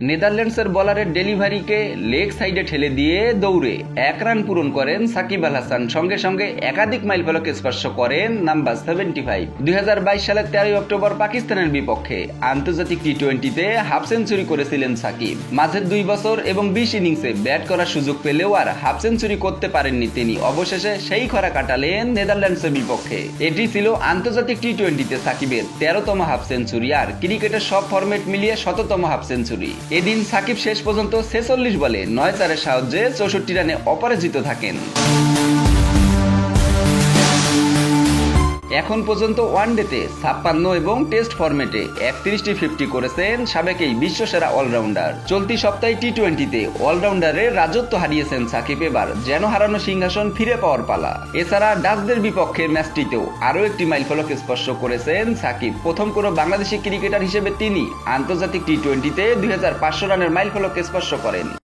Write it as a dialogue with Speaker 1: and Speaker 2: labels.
Speaker 1: নেদারল্যান্ডসের বলারের ডেলিভারিকে লেগ সাইডে ঠেলে দিয়ে দৌড়ে 1 রান পূরণ করেন সাকিব আল হাসান। সঙ্গে সঙ্গে একাধিক মাইলফলক স্পর্শ করেন নাম্বার 75। 2022 সালের 13 অক্টোবর পাকিস্তানের বিপক্ষে আন্তর্জাতিক টি-20তে হাফ সেঞ্চুরি করেছিলেন সাকিব। মাঝের 2 বছর এবং 20 ইনিংসে ব্যাট করার সুযোগ পেলেও আর হাফ সেঞ্চুরি করতে পারেননি তিনি। অবশেষে সেই খরা কাটালেন নেদারল্যান্ডসের বিপক্ষে। এটি ছিল আন্তর্জাতিক টি-20তে সাকিবের 13তম হাফ সেঞ্চুরি আর ক্রিকেটের সব ফরম্যাট মিলিয়ে শততম হাফ সেঞ্চুরি। এদিন সাকিব শেষ পর্যন্ত 46 বলে 9 চারের সাহায্যে 64 রানে অপরাজিত থাকেন। এখন পর্যন্ত ওয়ানডেতে 56 এবং টেস্ট ফরম্যাটে 31টি 50 করেছেন সাবেক এই বিশ্বসেরা অলরাউন্ডার। চলতি সপ্তাহে টি-20তে অলরাউন্ডারের রাজত্ব হারিয়েছেন সাকিব। এবার যেন হারানো সিংহাসন ফিরে পাওয়ার পালা। এছাড়া ডাচদের বিপক্ষে ম্যাচটিতেও আরও একটি মাইলফলক স্পর্শ করেছেন সাকিব। প্রথম কোনো বাংলাদেশি ক্রিকেটার হিসেবে তিনি আন্তর্জাতিক টি-20তে 2500 রানের মাইলফলক স্পর্শ করেন।